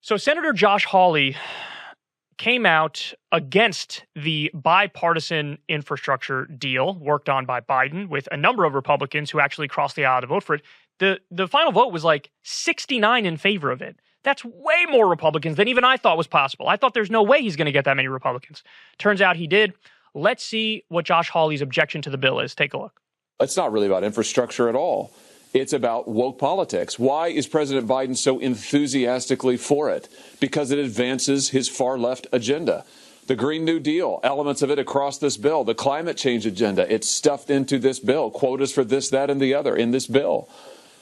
So Senator Josh Hawley came out against the bipartisan infrastructure deal worked on by Biden with a number of Republicans who actually crossed the aisle to vote for it. The final vote was like 69 in favor of it. That's way more Republicans than even I thought was possible. I thought there's no way he's going to get that many Republicans. Turns out he did. Let's see what Josh Hawley's objection to the bill is. Take a look. It's not really about infrastructure at all. It's about woke politics. Why is President Biden so enthusiastically for it? Because it advances his far left agenda. The Green New Deal, elements of it across this bill, the climate change agenda, it's stuffed into this bill, quotas for this, that, and the other in this bill.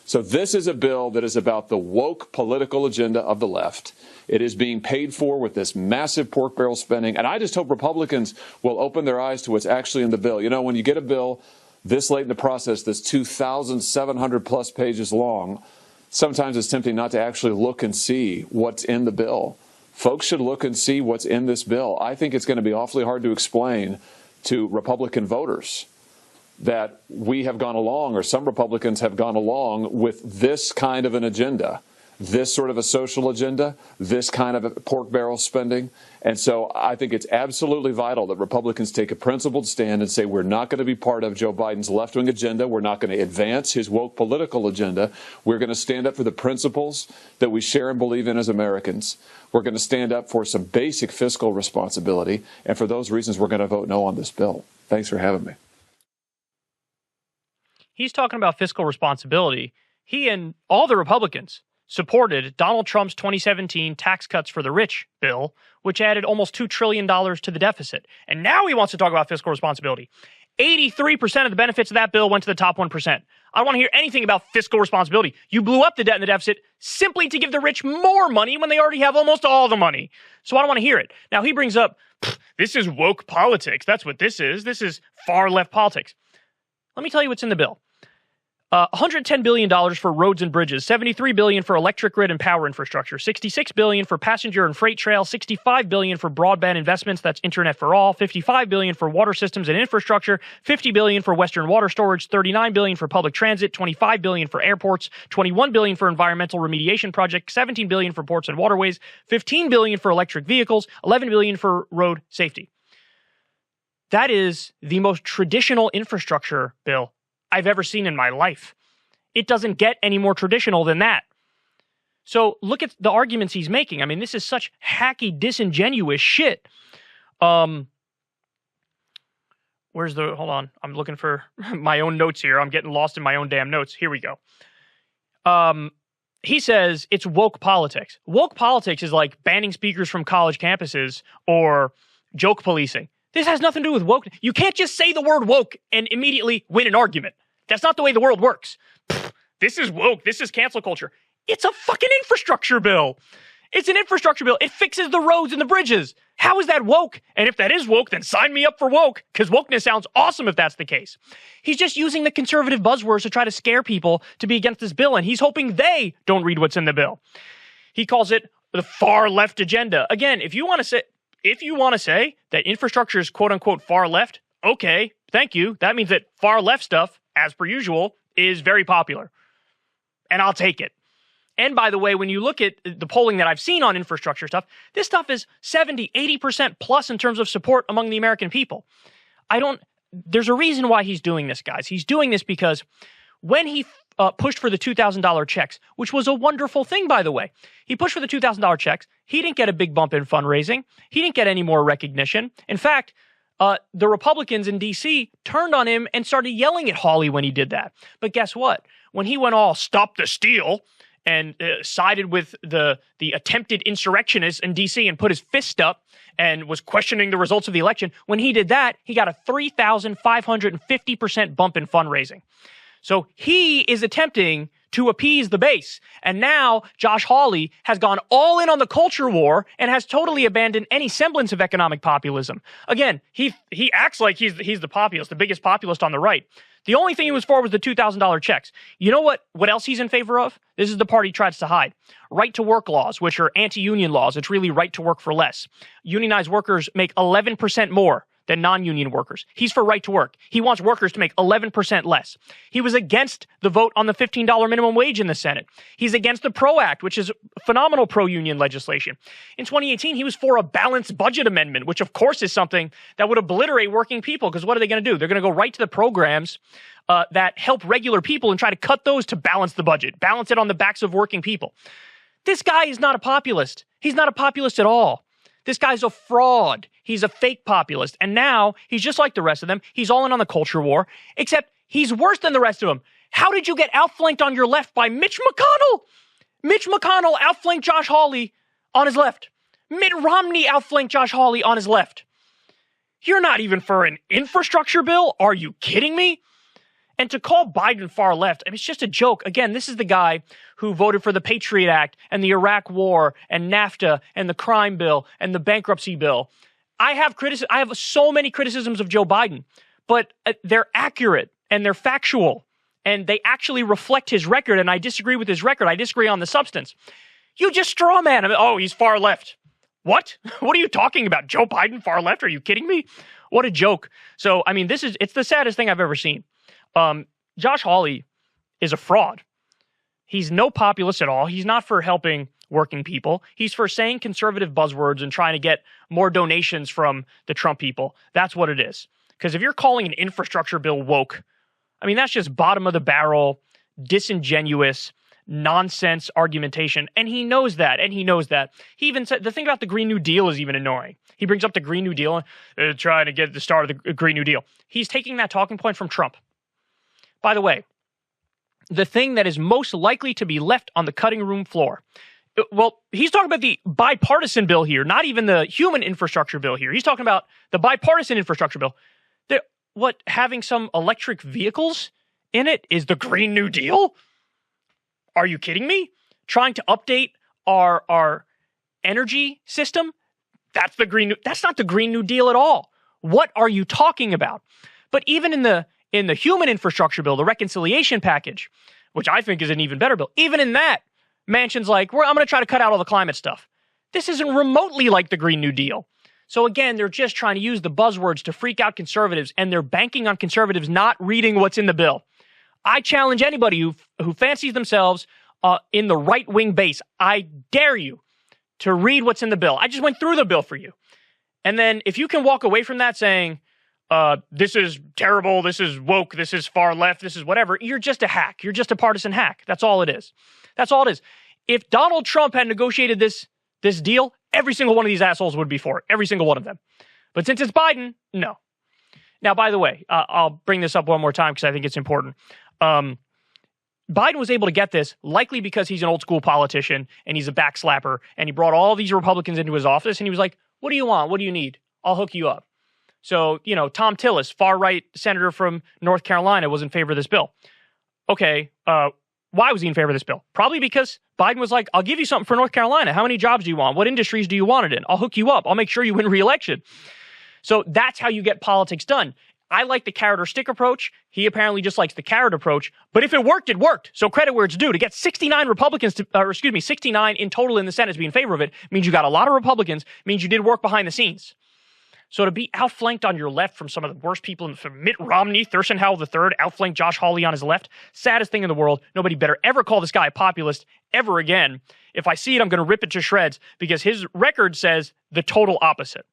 So this is a bill that is about the woke political agenda of the left. It is being paid for with this massive pork barrel spending. And I just hope Republicans will open their eyes to what's actually in the bill. You know, when you get a bill this late in the process that's 2,700 plus pages long, sometimes it's tempting not to actually look and see what's in the bill. Folks should look and see what's in this bill. I think it's going to be awfully hard to explain to Republican voters that we have gone along, or some Republicans have gone along with this kind of an agenda, this sort of a social agenda, this kind of a pork barrel spending. And so I think it's absolutely vital that Republicans take a principled stand and say we're not going to be part of Joe Biden's left-wing agenda. We're not going to advance his woke political agenda. We're going to stand up for the principles that we share and believe in as Americans. We're going to stand up for some basic fiscal responsibility. And for those reasons, we're going to vote no on this bill. Thanks for having me. He's talking about fiscal responsibility. He and all the Republicans supported Donald Trump's 2017 tax cuts for the rich bill, which added almost $2 trillion to the deficit. And now he wants to talk about fiscal responsibility. 83% of the benefits of that bill went to the top 1%. I don't want to hear anything about fiscal responsibility. You blew up the debt and the deficit simply to give the rich more money when they already have almost all the money. So I don't want to hear it. Now he brings up, this is woke politics. That's what this is. This is far left politics. Let me tell you what's in the bill. $110 billion for roads and bridges, $73 billion for electric grid and power infrastructure, $66 billion for passenger and freight trail, $65 billion for broadband investments, that's internet for all, $55 billion for water systems and infrastructure, $50 billion for Western water storage, $39 billion for public transit, $25 billion for airports, $21 billion for environmental remediation projects, $17 billion for ports and waterways, $15 billion for electric vehicles, $11 billion for road safety. That is the most traditional infrastructure bill I've ever seen in my life. It doesn't get any more traditional than that. So look at the arguments he's making. I mean, this is such hacky, disingenuous shit. Hold on. I'm looking for my own notes here. I'm getting lost in my own damn notes. Here we go. He says it's woke politics. Woke politics is like banning speakers from college campuses or joke policing. This has nothing to do with woke. You can't just say the word woke and immediately win an argument. That's not the way the world works. This is woke. This is cancel culture. It's a fucking infrastructure bill. It's an infrastructure bill. It fixes the roads and the bridges. How is that woke? And if that is woke, then sign me up for woke, because wokeness sounds awesome if that's the case. He's just using the conservative buzzwords to try to scare people to be against this bill, and he's hoping they don't read what's in the bill. He calls it the far left agenda. Again, if you want to say that infrastructure is quote-unquote far left, okay, thank you. That means that far left stuff, as per usual, is very popular. And I'll take it. And by the way, when you look at the polling that I've seen on infrastructure stuff, this stuff is 70, 80% plus in terms of support among the American people. There's a reason why he's doing this, guys. He's doing this because when he pushed for the $2,000 checks, which was a wonderful thing, by the way. He pushed for the $2,000 checks. He didn't get a big bump in fundraising. He didn't get any more recognition. In fact, the Republicans in D.C. turned on him and started yelling at Hawley when he did that. But guess what? When he went all stop the steal and sided with the attempted insurrectionists in D.C. and put his fist up and was questioning the results of the election, when he did that, he got a 3,550% bump in fundraising. So he is attempting to appease the base. And now Josh Hawley has gone all in on the culture war and has totally abandoned any semblance of economic populism. Again, he acts like he's the populist, the biggest populist on the right. The only thing he was for was the $2,000 checks. You know what else he's in favor of? This is the part he tries to hide. Right to work laws, which are anti-union laws. It's really right to work for less. Unionized workers make 11% more than non-union workers. He's for right to work. He wants workers to make 11% less. He was against the vote on the $15 minimum wage in the Senate. He's against the PRO Act, which is phenomenal pro-union legislation. In 2018, he was for a balanced budget amendment, which of course is something that would obliterate working people, because what are they going to do? They're going to go right to the programs that help regular people and try to cut those to balance the budget, balance it on the backs of working people. This guy is not a populist. He's not a populist at all. This guy's a fraud. He's a fake populist. And now he's just like the rest of them. He's all in on the culture war, except he's worse than the rest of them. How did you get outflanked on your left by Mitch McConnell? Mitch McConnell outflanked Josh Hawley on his left. Mitt Romney outflanked Josh Hawley on his left. You're not even for an infrastructure bill? Are you kidding me? And to call Biden far left, I mean, it's just a joke. Again, this is the guy who voted for the Patriot Act and the Iraq War and NAFTA and the crime bill and the bankruptcy bill. I have so many criticisms of Joe Biden, but they're accurate and they're factual and they actually reflect his record. And I disagree with his record. I disagree on the substance. You just straw man him. Oh, he's far left. What? What are you talking about? Joe Biden far left? Are you kidding me? What a joke. So, I mean, it's the saddest thing I've ever seen. Josh Hawley is a fraud. He's no populist at all. He's not for helping working people. He's for saying conservative buzzwords and trying to get more donations from the Trump people. That's what it is. Because if you're calling an infrastructure bill woke, I mean, that's just bottom of the barrel, disingenuous, nonsense argumentation. And he knows that. And he knows that. He even said the thing about the Green New Deal is even annoying. He brings up the Green New Deal and trying to get the start of the Green New Deal. He's taking that talking point from Trump. By the way, the thing that is most likely to be left on the cutting room floor, well, he's talking about the bipartisan bill here, not even the human infrastructure bill here. He's talking about the bipartisan infrastructure bill. Having some electric vehicles in it is the Green New Deal? Are you kidding me? Trying to update our energy system? That's not the Green New Deal at all. What are you talking about? But even in the human infrastructure bill, the reconciliation package, which I think is an even better bill, even in that, Manchin's like, I'm going to try to cut out all the climate stuff. This isn't remotely like the Green New Deal. So again, they're just trying to use the buzzwords to freak out conservatives, and they're banking on conservatives not reading what's in the bill. I challenge anybody who fancies themselves in the right-wing base. I dare you to read what's in the bill. I just went through the bill for you. And then if you can walk away from that saying, this is terrible, this is woke, this is far left, this is whatever, you're just a hack. You're just a partisan hack. That's all it is. That's all it is. If Donald Trump had negotiated this deal, every single one of these assholes would be for it. Every single one of them. But since it's Biden, no. Now, by the way, I'll bring this up one more time because I think it's important. Biden was able to get this likely because he's an old school politician and he's a backslapper, and he brought all these Republicans into his office and he was like, what do you want? What do you need? I'll hook you up. So, Tom Tillis, far-right senator from North Carolina, was in favor of this bill. Okay, why was he in favor of this bill? Probably because Biden was like, I'll give you something for North Carolina. How many jobs do you want? What industries do you want it in? I'll hook you up. I'll make sure you win re-election. So that's how you get politics done. I like the carrot or stick approach. He apparently just likes the carrot approach. But if it worked, it worked. So credit where it's due. To get 69 in total in the Senate to be in favor of it means you got a lot of Republicans, means you did work behind the scenes. So to be outflanked on your left from some of the worst people, from Mitt Romney, Thurston Howell III, outflanked Josh Hawley on his left, saddest thing in the world. Nobody better ever call this guy a populist ever again. If I see it, I'm going to rip it to shreds because his record says the total opposite.